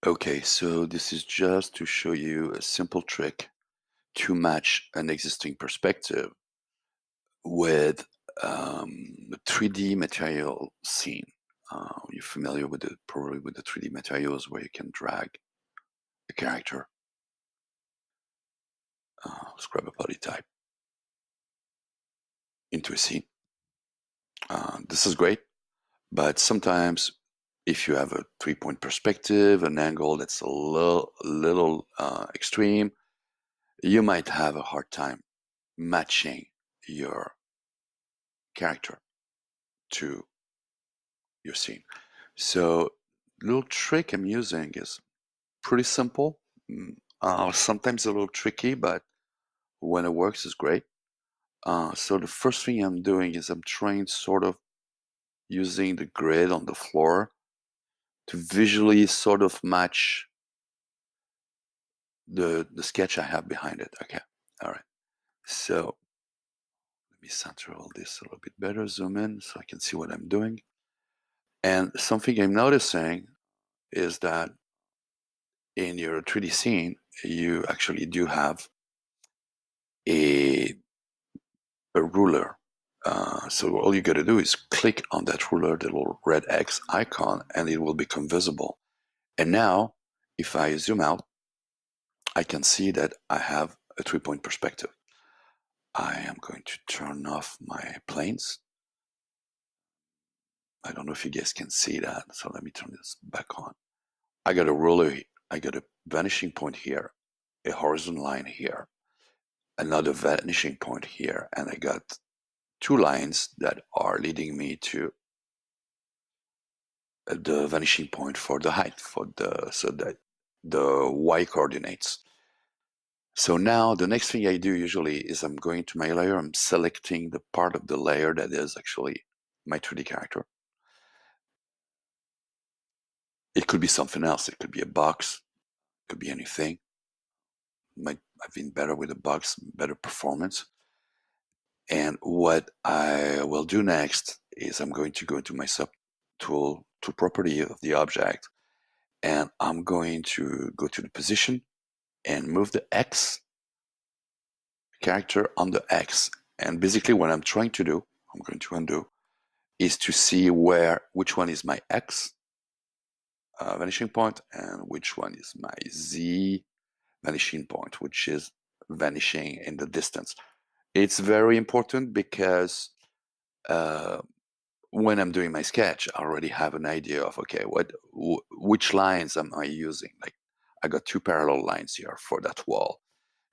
Okay, so this is just to show you a simple trick to match an existing perspective with a 3D material scene. You're familiar with probably with the 3D materials where you can drag a character, let's grab a body type into a scene. This is great, but sometimes if you have a 3-point perspective, an angle that's a little extreme, you might have a hard time matching your character to your scene. So the little trick I'm using is pretty simple. Sometimes a little tricky, but when it works, it's great. So the first thing I'm doing is I'm trying sort of using the grid on the floor to visually sort of match the sketch I have behind it. Okay, all right. So let me center all this a little bit better, zoom in so I can see what I'm doing. And something I'm noticing is that in your 3D scene, you actually do have a, a ruler. So all you got to do is click on that ruler, the little red X icon, and it will become visible. And now, if I zoom out, I can see that I have a 3-point perspective. I am going to turn off my planes. I don't know if you guys can see that, so let me turn this back on. I got a ruler, I got a vanishing point here, a horizontal line here, another vanishing point here, and I got two lines that are leading me to the vanishing point for the height, for the y coordinates. So now the next thing I do usually is I'm going to my layer, I'm selecting the part of the layer that is actually my 3D character. It could be something else. It could be a box, it could be anything. I've been better with a box, better performance. And what I will do next is I'm going to go into my subtool to property of the object, and I'm going to go to the position and move the X character on the X. And basically what I'm trying to do, I'm going to undo, is to see which one is my X vanishing point and which one is my Z vanishing point, which is vanishing in the distance. It's very important because when I'm doing my sketch, I already have an idea of, okay, which lines am I using? Like, I got two parallel lines here for that wall.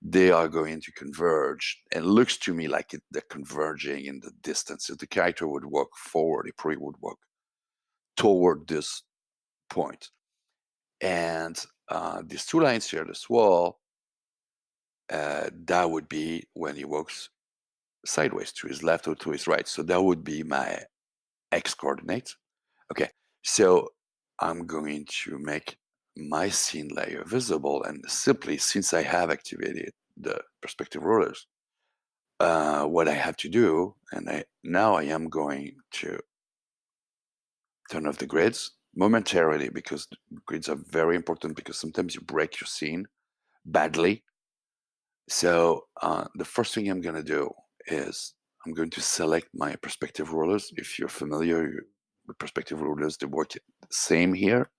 They are going to converge, and it looks to me like they're converging in the distance. If the character would walk forward, it probably would walk toward this point. And these two lines here, this wall, that would be when he walks sideways to his left or to his right. So that would be my X coordinate. Okay, so I'm going to make my scene layer visible, and simply, since I have activated the perspective rulers, what I have to do, and now I am going to turn off the grids momentarily, because grids are very important, because sometimes you break your scene badly. So the first thing I'm going to do is I'm going to select my perspective rulers. If you're familiar with perspective rulers, they work the same here.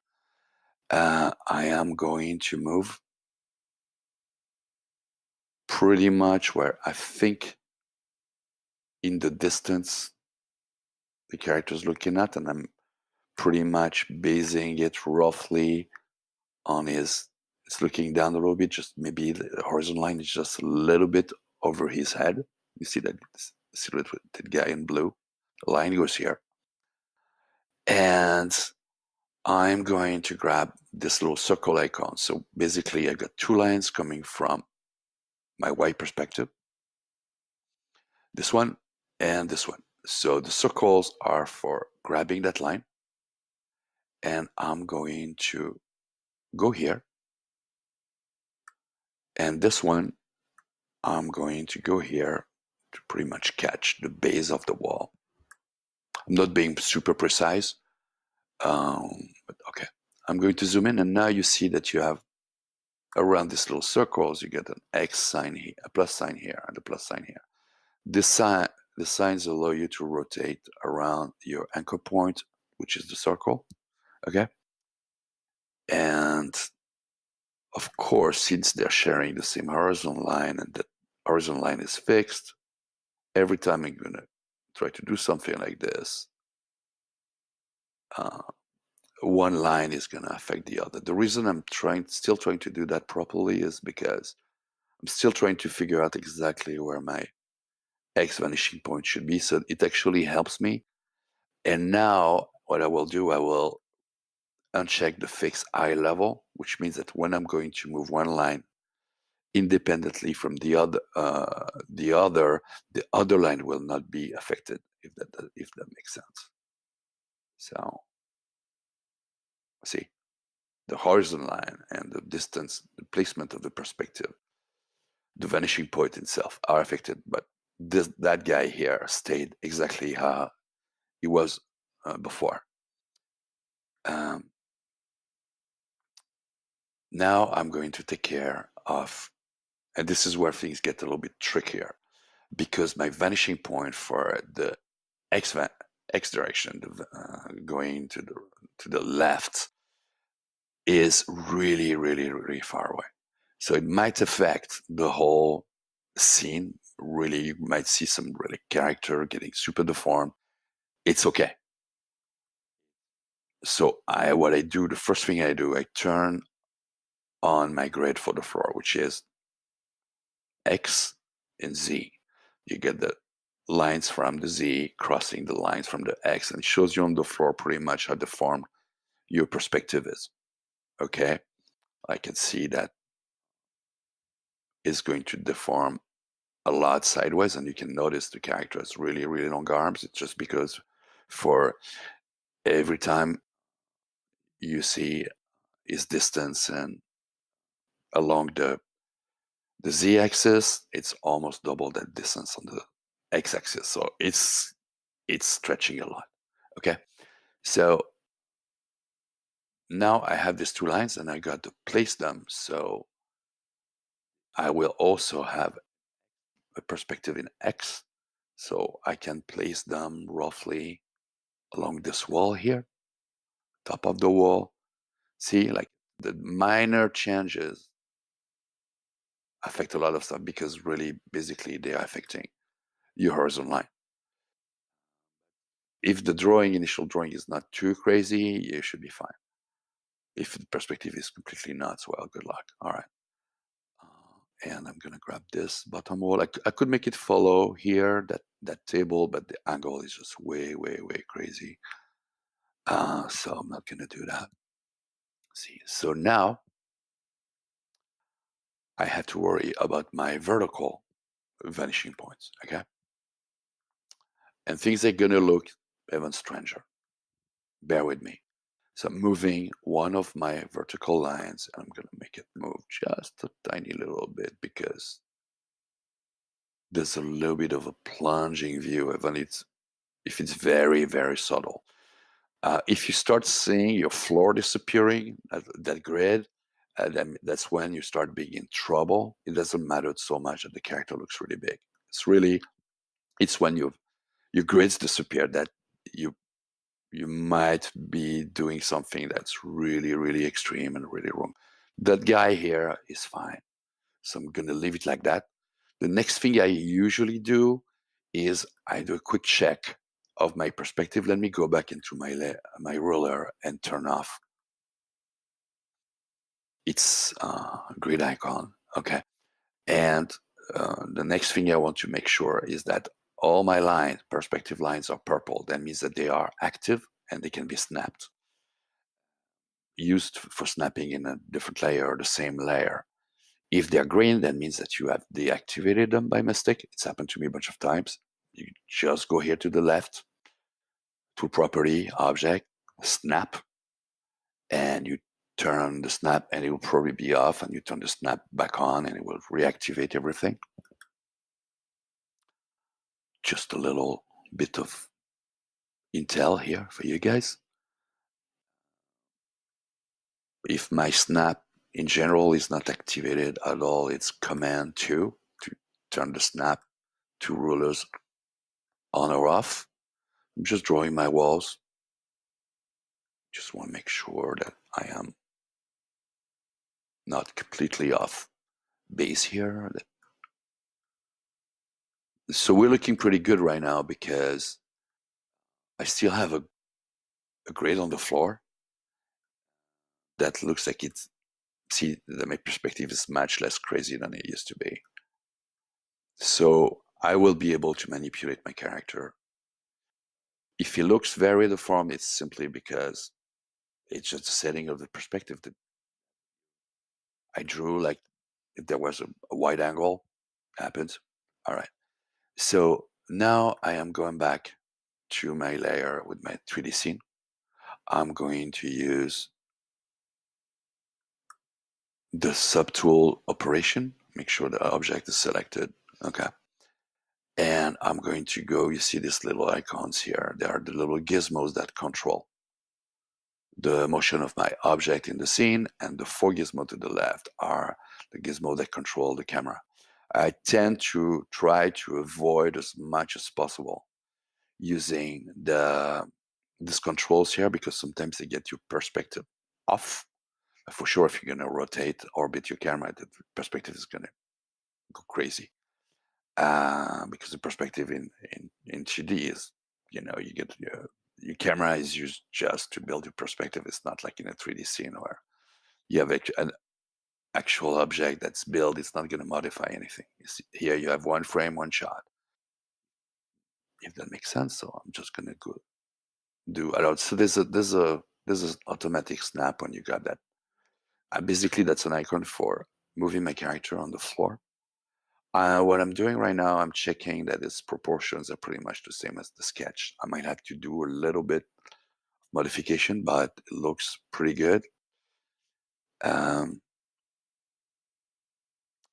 I am going to move pretty much where I think in the distance the character is looking at, and I'm pretty much basing it roughly on it's looking down a little bit, just maybe the horizontal line is just a little bit over his head. You see that silhouetted guy in blue? The line goes here. And I'm going to grab this little circle icon. So basically I got two lines coming from my Y perspective, this one and this one. So the circles are for grabbing that line, and I'm going to go here, and this one I'm going to go here to pretty much catch the base of the wall. I'm not being super precise, but okay, I'm going to zoom in, and now you see that you have around these little circles, you get an X sign here, a plus sign here, and a plus sign here. The signs allow you to rotate around your anchor point, which is the circle, okay? And of course, since they're sharing the same horizontal line and that horizontal line is fixed, every time I'm gonna try to do something like this, uh, one line is gonna affect the other. The reason I'm still trying to do that properly is because I'm still trying to figure out exactly where my X vanishing point should be. So it actually helps me. And now what I will do, I will uncheck the fixed eye level, which means that when I'm going to move one line independently from the other line will not be affected, if that makes sense. So see, the horizontal line and the distance, the placement of the perspective, the vanishing point itself are affected, but that guy here stayed exactly how he was before. Um, now I'm going to take care of, and this is where things get a little bit trickier, because my vanishing point for the x direction, going to the left, is really, really, really far away. So it might affect the whole scene. Really, you might see some really character getting super deformed. It's okay. So what I do, the first thing I do, I turn on my grid for the floor, which is X and Z. You get the lines from the Z crossing the lines from the X, and it shows you on the floor pretty much how deformed your perspective is. Okay, I can see that is going to deform a lot sideways, and you can notice the character has really, really long arms. It's just because for every time you see his distance and along the z-axis, it's almost double that distance on the x-axis. So it's stretching a lot. Okay, so now I have these two lines, and I got to place them. So I will also have a perspective in x. So I can place them roughly along this wall here, top of the wall. See, like the minor changes affect a lot of stuff, because really, basically, they are affecting your horizontal line. If the initial drawing is not too crazy, you should be fine. If the perspective is completely nuts, well, good luck. All right. And I'm gonna grab this bottom wall. I could make it follow here, that table, but the angle is just way, way, way crazy. So I'm not gonna do that. See, so now I have to worry about my vertical vanishing points, okay? And things are gonna look even stranger. Bear with me. So I'm moving one of my vertical lines, and I'm gonna make it move just a tiny little bit, because there's a little bit of a plunging view, even if it's very, very subtle. If you start seeing your floor disappearing, that grid, that's when you start being in trouble. It doesn't matter so much that the character looks really big. It's when your grids disappear that you might be doing something that's really, really extreme and really wrong. That guy here is fine. So I'm gonna leave it like that. The next thing I usually do is I do a quick check of my perspective. Let me go back into my ruler and turn off its grid icon. Okay. And the next thing I want to make sure is that all my perspective lines are purple. That means that they are active and they can be snapped, used for snapping in a different layer or the same layer. If they're green, that means that you have deactivated them by mistake. It's happened to me a bunch of times. You just go here to the left, to property, object, snap, and you turn on the snap, and it will probably be off, and you turn the snap back on, and it will reactivate everything. Just a little bit of intel here for you guys. if my snap in general is not activated at all, it's Command 2 to turn the snap to rulers on or off. I'm just drawing my walls. Just want to make sure that I am not completely off base here. So we're looking pretty good right now because I still have a grade on the floor that looks like it's, see, that my perspective is much less crazy than it used to be. So I will be able to manipulate my character. If he looks very deformed, it's simply because it's just the setting of the perspective that I drew. Like if there was a wide angle, happens. All right. So now I am going back to my layer with my 3D scene. I'm going to use the subtool operation, make sure the object is selected. Okay. And I'm going to go, you see these little icons here. They are the little gizmos that control the motion of my object in the scene, and the four gizmos to the left are the gizmo that control the camera. I tend to try to avoid as much as possible using these controls here because sometimes they get your perspective off. For sure, if you're going to rotate, orbit your camera, the perspective is going to go crazy. Because the perspective in 2D is, you know, you get your camera is used just to build your perspective. It's not like in a 3D scene where you have an actual object that's built. It's not going to modify anything. Here you have one frame, one shot. If that makes sense. So I'm just going to go do a lot. So there's an automatic snap when you got that. Basically, that's an icon for moving my character on the floor. What I'm doing right now, I'm checking that its proportions are pretty much the same as the sketch. I might have to do a little bit of modification, but it looks pretty good. I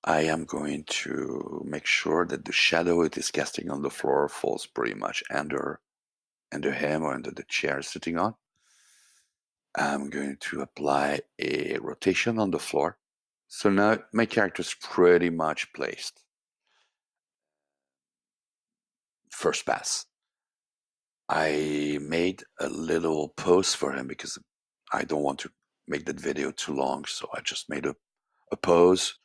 am going to make sure that the shadow it is casting on the floor falls pretty much under him or under the chair sitting on. I'm going to apply a rotation on the floor. So now my character is pretty much placed. First pass. I made a little pose for him because I don't want to make that video too long. So I just made a pose.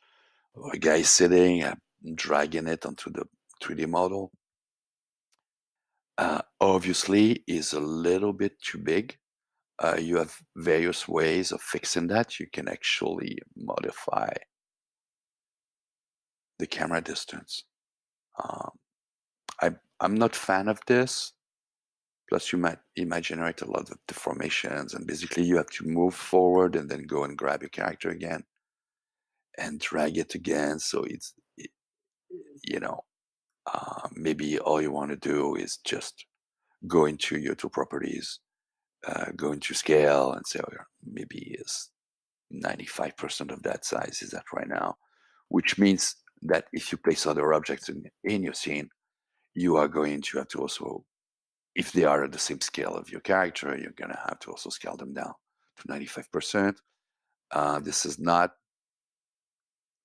A guy sitting, I'm dragging it onto the 3D model. Obviously, is a little bit too big. You have various ways of fixing that. You can actually modify the camera distance. Um, I'm not fan of this. Plus, it might generate a lot of deformations, and basically you have to move forward and then go and grab your character again and drag it again. So you know, maybe all you want to do is just go into your two properties, go into scale, and say, oh, maybe is 95% of that size is that right now, which means that if you place other objects in your scene, you are going to have to also, if they are at the same scale of your character, you're going to have to also scale them down to 95%. This is not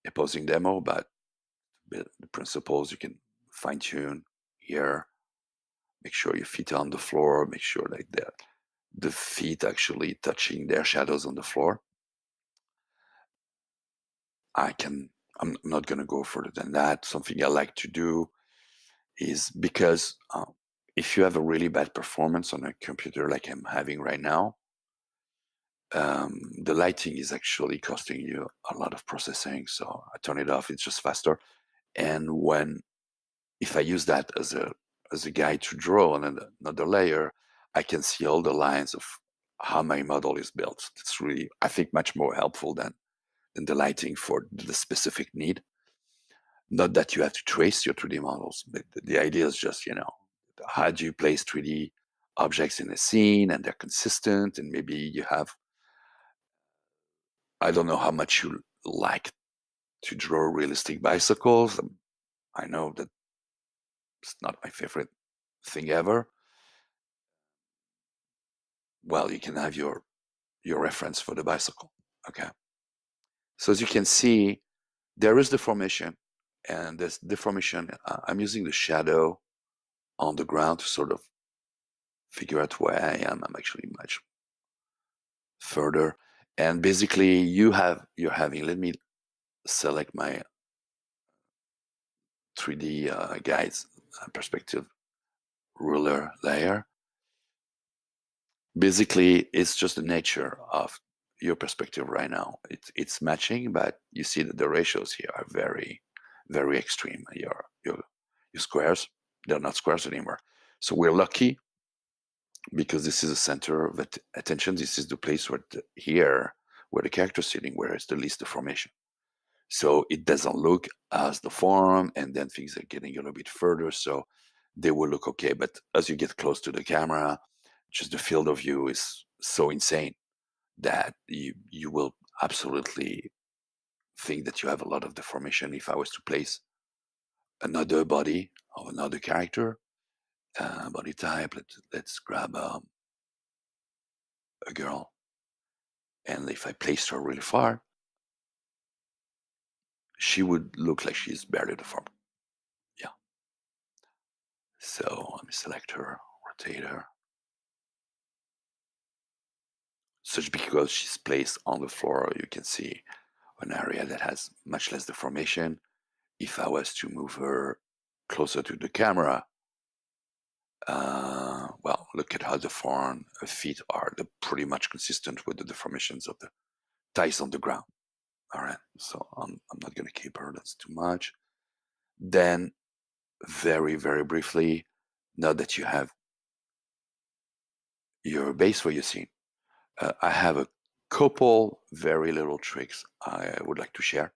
a posing demo, but the principles you can fine tune here. Make sure your feet are on the floor. Make sure like the feet actually touching their shadows on the floor. I'm not going to go further than that. Something I like to do is because if you have a really bad performance on a computer like I'm having right now, the lighting is actually costing you a lot of processing. So I turn it off, it's just faster. And if I use that as a guide to draw on another layer, I can see all the lines of how my model is built. It's really, I think, much more helpful than the lighting for the specific need. Not that you have to trace your 3D models, but the idea is just, how do you place 3D objects in a scene and they're consistent, and maybe you have, I don't know how much you like to draw realistic bicycles. I know that it's not my favorite thing ever. Well, you can have your reference for the bicycle. Okay. So as you can see, there is deformation, and this deformation, I'm using the shadow on the ground to sort of figure out where I am. I'm actually much further. And basically you're having, let me select my 3D guides perspective ruler layer. Basically, it's just the nature of your perspective right now. It's matching, but you see that the ratios here are very, very extreme. Your squares, they're not squares anymore. So we're lucky because this is the center of attention. This is the place where where the character is sitting, where it's the least deformation. So it doesn't look as deformed, and then things are getting a little bit further, so they will look okay. But as you get close to the camera, just the field of view is so insane that you will absolutely think that you have a lot of deformation. If I was to place another body of another character, body type, let's grab a girl, and if I placed her really far, she would look like she's barely deformed. Yeah. So let me select her, rotate her. Such because she's placed on the floor, you can see an area that has much less deformation. If I was to move her closer to the camera, well, look at how deformed her feet are. They're pretty much consistent with the deformations of the ties on the ground. All right, so I'm not going to keep her. That's too much. Then, very, very briefly, now that you have your base for your scene, I have a couple very little tricks I would like to share,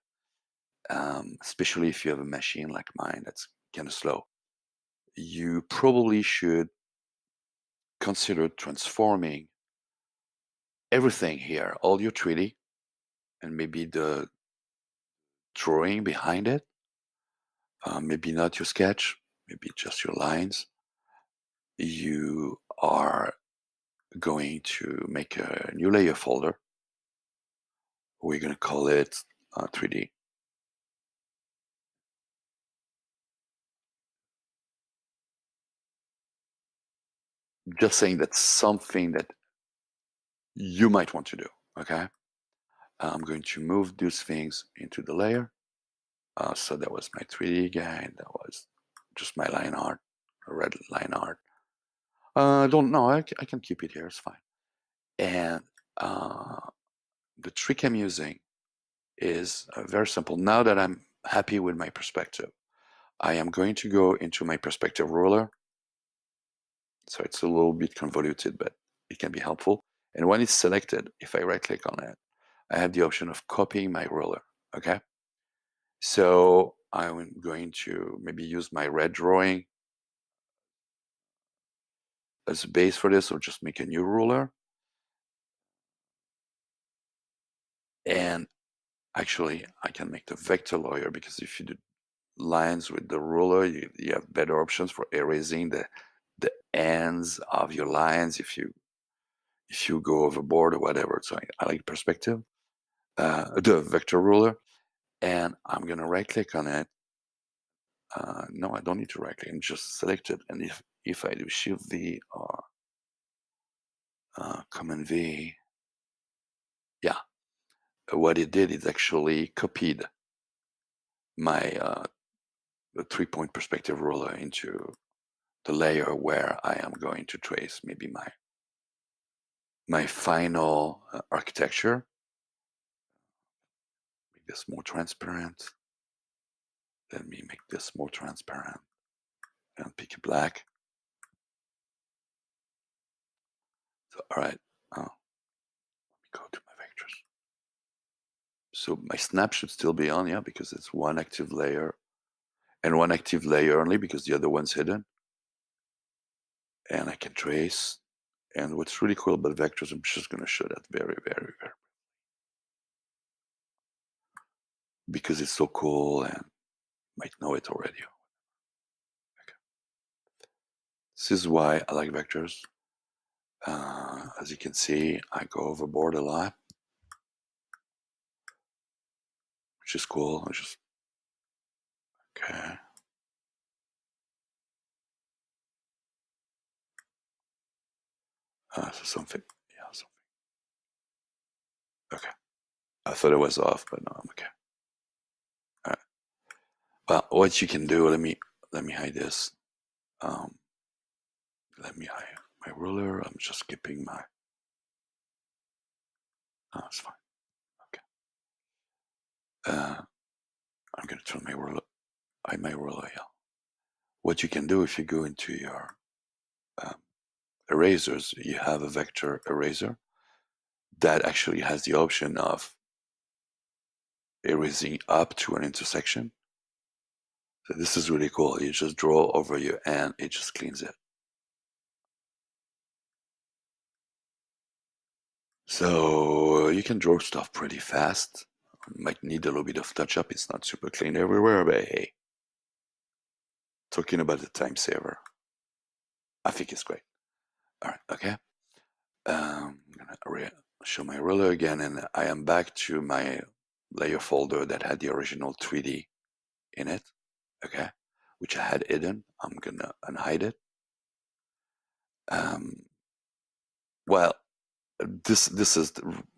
especially if you have a machine like mine that's kind of slow. You probably should consider transforming everything here, all your 3D, and maybe the drawing behind it, maybe not your sketch, maybe just your lines. You are going to make a new layer folder. We're going to call it 3D. Just saying that's something that you might want to do, okay? I'm going to move these things into the layer. So that was my 3D guide. That was just my line art, red line art. Don't know, I can keep it here, it's fine. And the trick I'm using is very simple. Now that I'm happy with my perspective, I am going to go into my perspective ruler. So it's a little bit convoluted, but it can be helpful. And when it's selected, if I right click on it, I have the option of copying my ruler, okay? So I'm going to maybe use my red drawing as a base for this, or just make a new ruler. And actually, I can make the vector layer, because if you do lines with the ruler, you have better options for erasing the ends of your lines if you go overboard or whatever. So I like perspective, the vector ruler, and I'm gonna right click on it. No, I don't need to right click. I'm just select it, and if I do Shift V or Command V, yeah, what it did is actually copied my the 3-point perspective ruler into the layer where I am going to trace maybe my final architecture. Make this more transparent. Let me make this more transparent and pick a black. So, all right, let me go to my vectors. So my snap should still be on, yeah, because it's one active layer and one active layer only because the other one's hidden. And I can trace. And what's really cool about vectors, I'm just going to show that very, very, very, because it's so cool and you might know it already. Okay. This is why I like vectors. As you can see, I go overboard a lot. which is cool. I just, okay. So something, yeah, something. Okay. I thought it was off, but no, I'm okay. All right. Well, what you can do, let me hide this. Um, Let me hide my ruler. I'm just skipping my. Oh, it's fine. Okay. I'm gonna turn my ruler. Hide my ruler. Yeah. What you can do if you go into your um, erasers, you have a vector eraser that actually has the option of erasing up to an intersection. So this is really cool. You just draw over your and it just cleans it. So you can draw stuff pretty fast. Might need a little bit of touch up. It's not super clean everywhere, but hey, talking about the time saver, I think it's great. All right, okay. I'm gonna show my ruler again, and I am back to my layer folder that had the original 3D in it, okay, which I had hidden. I'm gonna unhide it. Um, well, this is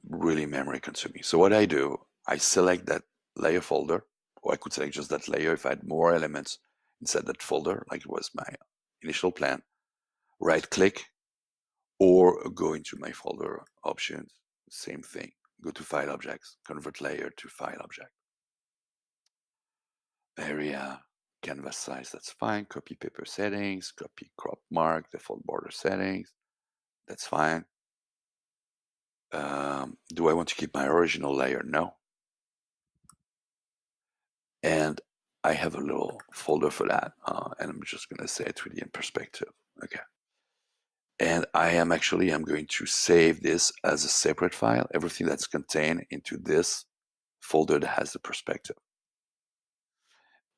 really memory consuming. So what I do, I select that layer folder, or I could select just that layer if I had more elements inside that folder, like it was my initial plan. Right click, or go into my folder options, same thing. Go to file objects, convert layer to file object. Area, canvas size, that's fine. Copy paper settings, copy crop mark, default border settings, that's fine. Do I want to keep my original layer? No. And I have a little folder for that. And I'm just gonna say 3D in perspective, okay. And I'm going to save this as a separate file, everything that's contained into this folder that has the perspective.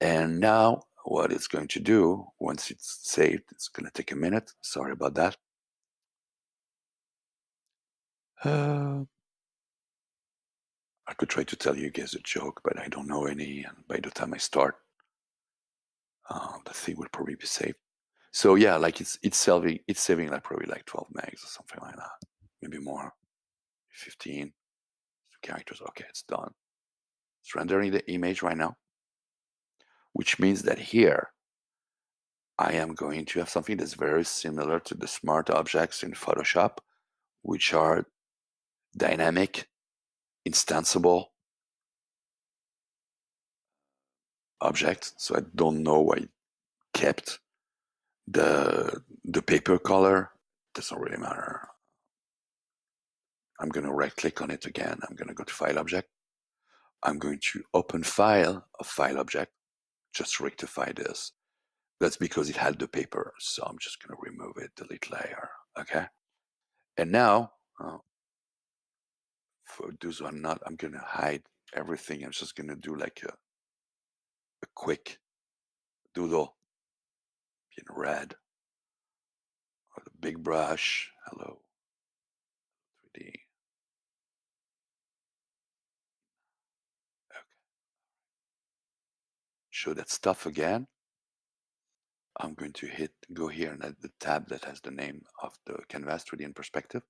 And now what it's going to do, once it's saved, it's going to take a minute. Sorry about that. I could try to tell you guys a joke, but I don't know any. And by the time I start, the thing will probably be saved. So yeah, like it's saving like probably like 12 megs or something like that, maybe more, 15 characters. Okay, it's done. It's rendering the image right now, which means that here I am going to have something that's very similar to the smart objects in Photoshop, which are dynamic, instanceable objects. So I don't know why it kept the paper color. Doesn't really matter. I'm going to right click on it again. I'm going to go to file object. I'm going to open file of file object, just rectify this. That's because it had the paper. So I'm just going to remove it, delete layer. Okay. And now, for those who are not, I'm going to hide everything. I'm just going to do like a quick doodle in red, or the big brush. Hello, 3D. Okay. Show that stuff again. I'm going to go here and at the tab that has the name of the canvas 3D in perspective.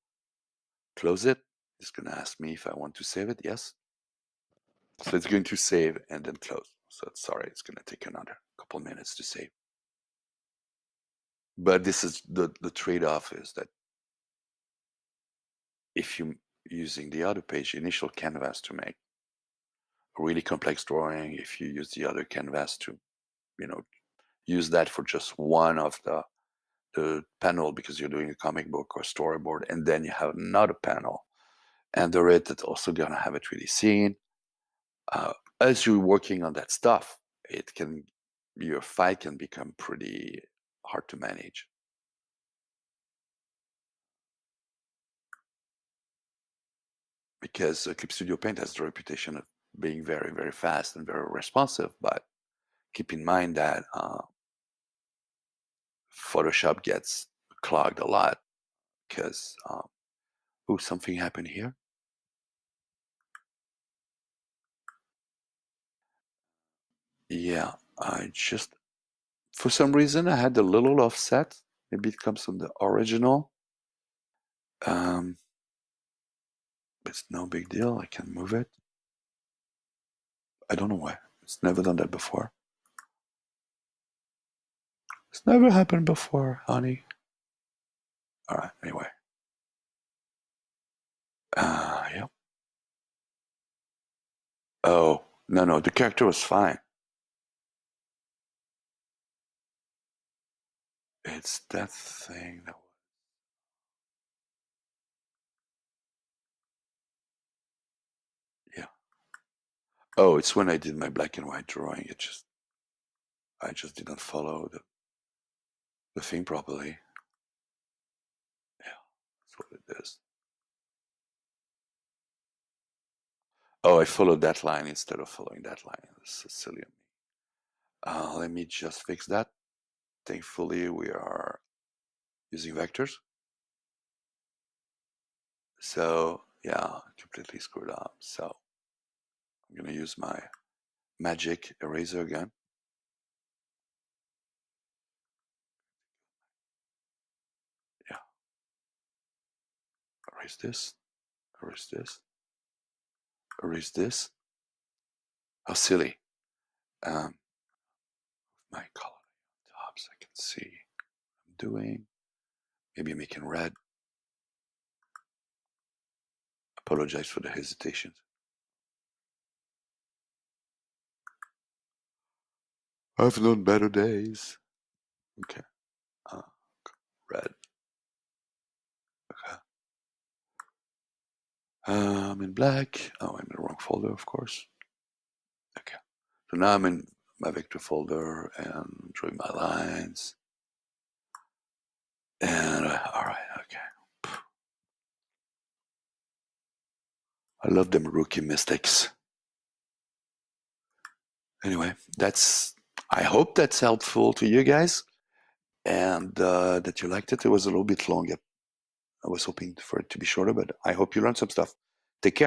Close it. It's going to ask me if I want to save it. Yes. So it's going to save and then close. So sorry, it's going to take another couple minutes to save. But this is the trade-off is that if you're using the other page, initial canvas to make a really complex drawing, if you use the other canvas to, you know, use that for just one of the panel because you're doing a comic book or storyboard, and then you have another panel under it that's also gonna have a 3D scene. As you're working on that stuff, your file can become pretty hard to manage. Because Clip Studio Paint has the reputation of being very, very fast and very responsive, but keep in mind that Photoshop gets clogged a lot because, oh, something happened here. Yeah, I just, for some reason, I had a little offset. Maybe it comes from the original. It's no big deal. I can move it. I don't know why. It's never done that before. It's never happened before, honey. All right, anyway. Yep. Oh, no, the character was fine. It's that thing that was... Yeah. Oh, it's when I did my black and white drawing. I just didn't follow the thing properly. Yeah, that's what it is. Oh, I followed that line instead of following that line. This is silly of me. Let me just fix that. Thankfully, we are using vectors. So, yeah, completely screwed up. So, I'm going to use my magic eraser again. Yeah. Erase this. Erase this. Erase this. How silly. My color on top so I can see what I'm doing. Maybe making red. Apologize for the hesitation. I've known better days. Okay. Red. Okay. I'm in black. Oh, I'm in the wrong folder, of course. Okay. So now I'm in my vector folder and drawing my lines. And all right, okay. I love them rookie mistakes. Anyway, I hope that's helpful to you guys and that you liked it. It was a little bit long. I was hoping for it to be shorter, but I hope you learned some stuff. Take care.